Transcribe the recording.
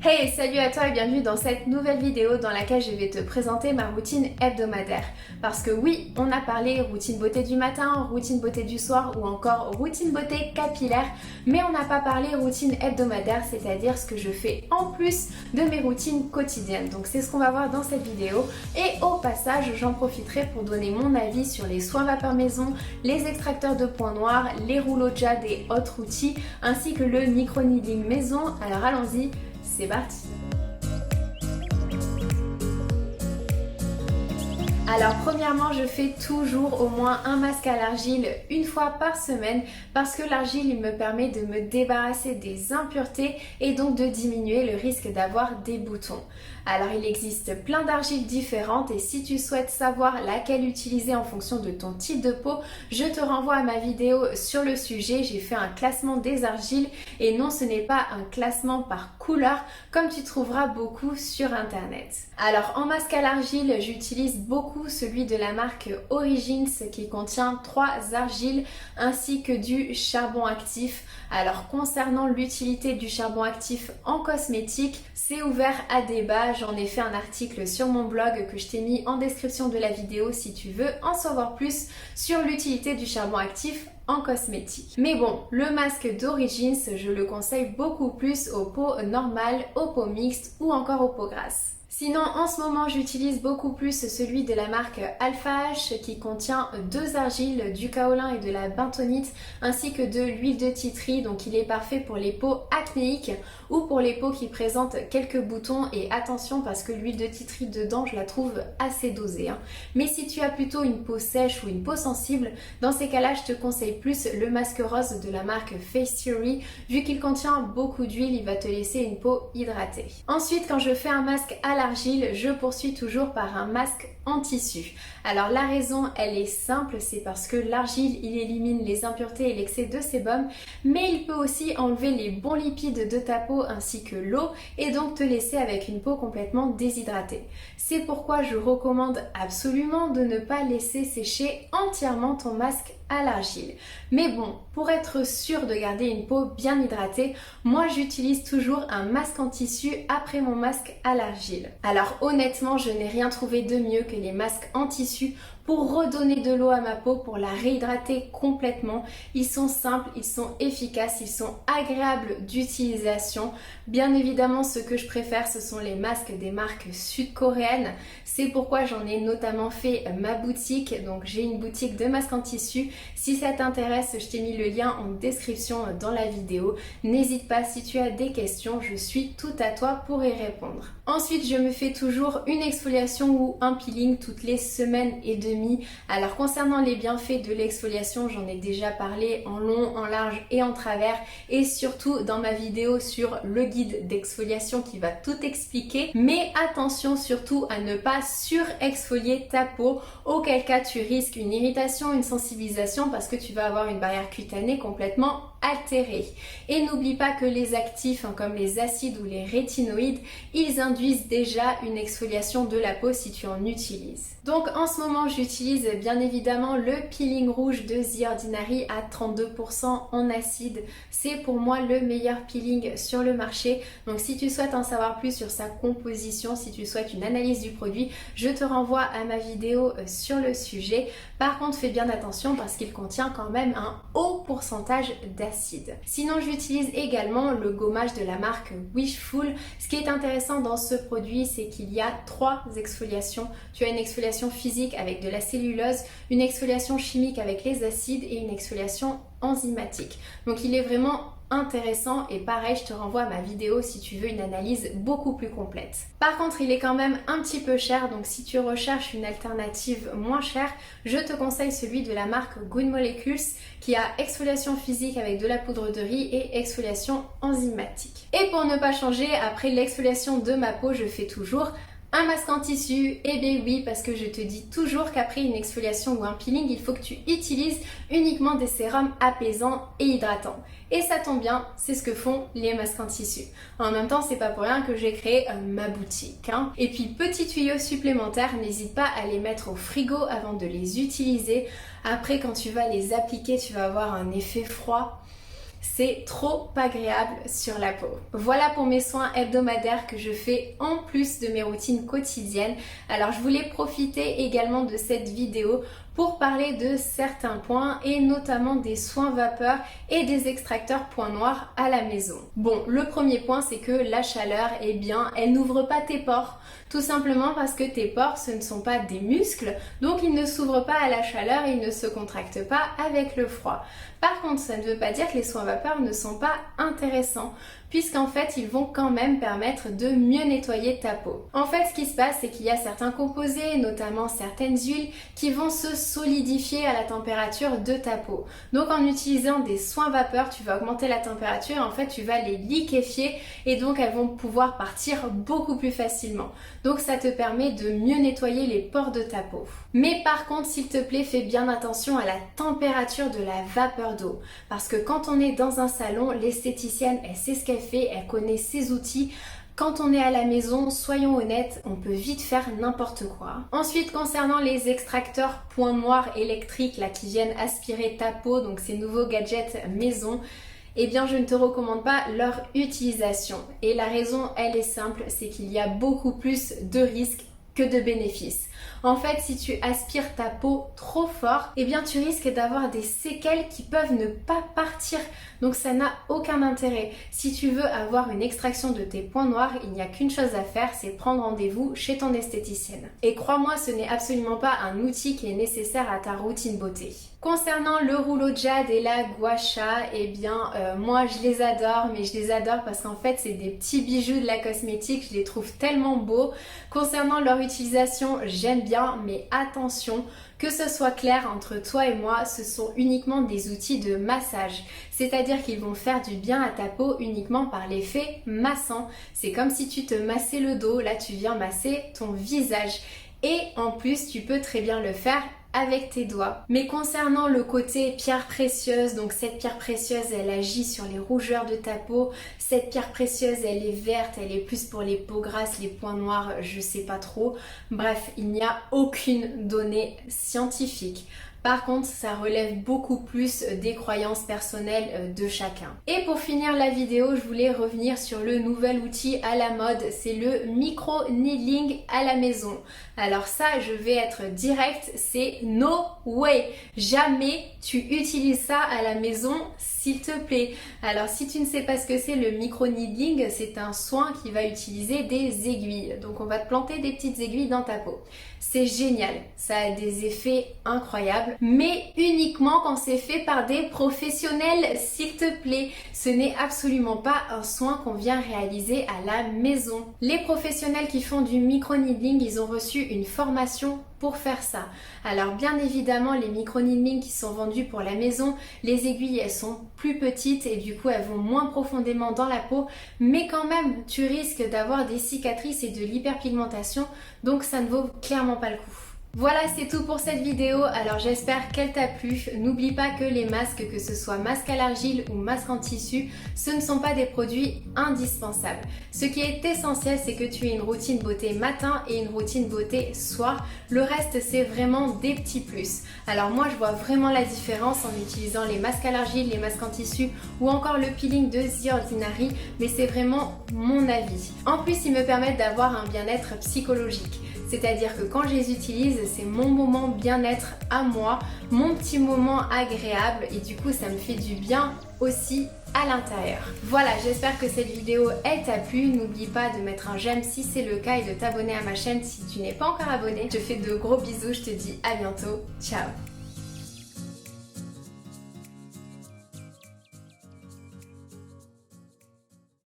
Hey, salut à toi et bienvenue dans cette nouvelle vidéo dans laquelle je vais te présenter ma routine hebdomadaire. Parce que oui, on a parlé routine beauté du matin, routine beauté du soir ou encore routine beauté capillaire, mais on n'a pas parlé routine hebdomadaire, c'est-à-dire ce que je fais en plus de mes routines quotidiennes. Donc c'est ce qu'on va voir dans cette vidéo et au passage, j'en profiterai pour donner mon avis sur les soins vapeur maison, les extracteurs de points noirs, les rouleaux de jade et autres outils, ainsi que le micro-needling maison. Alors allons-y. C'est parti! Alors premièrement, je fais toujours au moins un masque à l'argile une fois par semaine parce que l'argile il me permet de me débarrasser des impuretés et donc de diminuer le risque d'avoir des boutons. Alors il existe plein d'argiles différentes et si tu souhaites savoir laquelle utiliser en fonction de ton type de peau, je te renvoie à ma vidéo sur le sujet. J'ai fait un classement des argiles et non, ce n'est pas un classement par couleur comme tu trouveras beaucoup sur internet. Alors en masque à l'argile, j'utilise beaucoup celui de la marque Origins qui contient 3 argiles ainsi que du charbon actif. Alors concernant l'utilité du charbon actif en cosmétique, c'est ouvert à débat. J'en ai fait un article sur mon blog que je t'ai mis en description de la vidéo si tu veux en savoir plus sur l'utilité du charbon actif en cosmétique. Mais bon, le masque d'Origins, je le conseille beaucoup plus aux peaux normales, aux peaux mixtes ou encore aux peaux grasses. Sinon, en ce moment, j'utilise beaucoup plus celui de la marque Alpha H qui contient 2 argiles, du kaolin et de la bentonite, ainsi que de l'huile de titri. Donc, il est parfait pour les peaux acnéiques ou pour les peaux qui présentent quelques boutons. Et attention, parce que l'huile de titri dedans, je la trouve assez dosée. Mais si tu as plutôt une peau sèche ou une peau sensible, dans ces cas-là, je te conseille plus le masque rose de la marque Face Theory. Vu qu'il contient beaucoup d'huile, il va te laisser une peau hydratée. Ensuite, quand je fais un masque à l'argile, je poursuis toujours par un masque en tissu. Alors la raison, elle est simple, c'est parce que l'argile, il élimine les impuretés et l'excès de sébum, mais il peut aussi enlever les bons lipides de ta peau ainsi que l'eau et donc te laisser avec une peau complètement déshydratée. C'est pourquoi je recommande absolument de ne pas laisser sécher entièrement ton masque à l'argile. Mais bon, pour être sûr de garder une peau bien hydratée, moi j'utilise toujours un masque en tissu après mon masque à l'argile. Alors honnêtement, je n'ai rien trouvé de mieux que les masques en tissu pour redonner de l'eau à ma peau, pour la réhydrater complètement. Ils sont simples, ils sont efficaces, ils sont agréables d'utilisation. Bien évidemment, ce que je préfère, ce sont les masques des marques sud-coréennes. C'est pourquoi j'en ai notamment fait ma boutique. Donc j'ai une boutique de masques en tissu. Si ça t'intéresse, je t'ai mis le lien en description dans la vidéo. N'hésite pas, si tu as des questions, je suis tout à toi pour y répondre. Ensuite, je me fais toujours une exfoliation ou un peeling toutes les semaines et demie. Alors concernant les bienfaits de l'exfoliation, j'en ai déjà parlé en long, en large et en travers et surtout dans ma vidéo sur le guide d'exfoliation qui va tout expliquer. Mais attention surtout à ne pas surexfolier ta peau, auquel cas tu risques une irritation, une sensibilisation parce que tu vas avoir une barrière cutanée complètement altérée. Et n'oublie pas que les actifs comme les acides ou les rétinoïdes, ils induisent déjà une exfoliation de la peau si tu en utilises. Donc en ce moment j'utilise bien évidemment le peeling rouge de The Ordinary à 32% en acide. C'est pour moi le meilleur peeling sur le marché. Donc si tu souhaites en savoir plus sur sa composition, si tu souhaites une analyse du produit, je te renvoie à ma vidéo sur le sujet. Par contre, fais bien attention parce qu'il contient quand même un haut pourcentage d'acide. Sinon, j'utilise également le gommage de la marque Wishful. Ce qui est intéressant dans ce produit, c'est qu'il y a 3 exfoliations. Tu as une exfoliation physique avec de la cellulose, une exfoliation chimique avec les acides et une exfoliation enzymatique. Donc il est vraiment intéressant et pareil, je te renvoie à ma vidéo si tu veux une analyse beaucoup plus complète. Par contre, il est quand même un petit peu cher, donc si tu recherches une alternative moins chère, je te conseille celui de la marque Good Molecules qui a exfoliation physique avec de la poudre de riz et exfoliation enzymatique. Et pour ne pas changer, après l'exfoliation de ma peau, je fais toujours un masque en tissu. Eh bien oui, parce que je te dis toujours qu'après une exfoliation ou un peeling, il faut que tu utilises uniquement des sérums apaisants et hydratants. Et ça tombe bien, c'est ce que font les masques en tissu. En même temps, c'est pas pour rien que j'ai créé ma boutique. Et puis petit tuyau supplémentaire, n'hésite pas à les mettre au frigo avant de les utiliser. Après, quand tu vas les appliquer, tu vas avoir un effet froid. c'est trop agréable sur la peau. Voilà pour mes soins hebdomadaires que je fais en plus de mes routines quotidiennes. Alors je voulais profiter également de cette vidéo pour parler de certains points et notamment des soins vapeur et des extracteurs points noirs à la maison. Bon, le premier point c'est que la chaleur, eh bien, elle n'ouvre pas tes pores. Tout simplement parce que tes pores, ce ne sont pas des muscles, donc ils ne s'ouvrent pas à la chaleur et ils ne se contractent pas avec le froid. Par contre, ça ne veut pas dire que les soins vapeur ne sont pas intéressants, puisqu'en fait, ils vont quand même permettre de mieux nettoyer ta peau. En fait, ce qui se passe, c'est qu'il y a certains composés, notamment certaines huiles, qui vont se solidifier à la température de ta peau. Donc, en utilisant des soins vapeur, tu vas augmenter la température, en fait, tu vas les liquéfier et donc elles vont pouvoir partir beaucoup plus facilement. Donc, ça te permet de mieux nettoyer les pores de ta peau. Mais par contre, s'il te plaît, fais bien attention à la température de la vapeur d'eau. Parce que quand on est dans un salon, l'esthéticienne, elle sait ce qu'elle fait, elle connaît ses outils. Quand on est à la maison, soyons honnêtes, on peut vite faire n'importe quoi. Ensuite, concernant les extracteurs points noirs électriques là, qui viennent aspirer ta peau, donc ces nouveaux gadgets maison, eh bien je ne te recommande pas leur utilisation. Et la raison, elle est simple, c'est qu'il y a beaucoup plus de risques que de bénéfices. En fait, si tu aspires ta peau trop fort, eh bien tu risques d'avoir des séquelles qui peuvent ne pas partir. Donc ça n'a aucun intérêt. Si tu veux avoir une extraction de tes points noirs, il n'y a qu'une chose à faire, c'est prendre rendez-vous chez ton esthéticienne. Et crois-moi, ce n'est absolument pas un outil qui est nécessaire à ta routine beauté. Concernant le rouleau de jade et la gua sha, eh bien moi je les adore, mais je les adore parce qu'en fait c'est des petits bijoux de la cosmétique, je les trouve tellement beaux. Concernant leur utilisation, j'aime bien, mais attention, que ce soit clair entre toi et moi, ce sont uniquement des outils de massage. C'est-à-dire qu'ils vont faire du bien à ta peau uniquement par l'effet massant. C'est comme si tu te massais le dos, là tu viens masser ton visage. Et en plus, tu peux très bien le faire avec tes doigts. Mais concernant le côté pierre précieuse, donc cette pierre précieuse, elle agit sur les rougeurs de ta peau. Cette pierre précieuse, elle est verte, elle est plus pour les peaux grasses, les points noirs, je sais pas trop. Bref, il n'y a aucune donnée scientifique. Par contre, ça relève beaucoup plus des croyances personnelles de chacun. Et pour finir la vidéo, je voulais revenir sur le nouvel outil à la mode, c'est le micro-needling à la maison. Alors ça, je vais être directe, c'est no way. Jamais tu utilises ça à la maison, s'il te plaît. Alors si tu ne sais pas ce que c'est le micro-needling, c'est un soin qui va utiliser des aiguilles. Donc on va te planter des petites aiguilles dans ta peau. C'est génial, ça a des effets incroyables, mais uniquement quand c'est fait par des professionnels, s'il te plaît. Ce n'est absolument pas un soin qu'on vient réaliser à la maison. Les professionnels qui font du micro-needling, ils ont reçu une formation pour faire ça. Alors bien évidemment, les micro-needling qui sont vendus pour la maison, les aiguilles elles sont plus petites et du coup elles vont moins profondément dans la peau, mais quand même tu risques d'avoir des cicatrices et de l'hyperpigmentation, donc ça ne vaut clairement pas le coup. Voilà, c'est tout pour cette vidéo, alors j'espère qu'elle t'a plu. N'oublie pas que les masques, que ce soit masque à l'argile ou masque en tissu, ce ne sont pas des produits indispensables. Ce qui est essentiel, c'est que tu aies une routine beauté matin et une routine beauté soir. Le reste, c'est vraiment des petits plus. Alors moi, je vois vraiment la différence en utilisant les masques à l'argile, les masques en tissu ou encore le peeling de The Ordinary, mais c'est vraiment mon avis. En plus, ils me permettent d'avoir un bien-être psychologique. C'est-à-dire que quand je les utilise, c'est mon moment bien-être à moi, mon petit moment agréable et du coup ça me fait du bien aussi à l'intérieur. Voilà, j'espère que cette vidéo elle t'a plu. N'oublie pas de mettre un j'aime si c'est le cas et de t'abonner à ma chaîne si tu n'es pas encore abonné. Je te fais de gros bisous, je te dis à bientôt, ciao.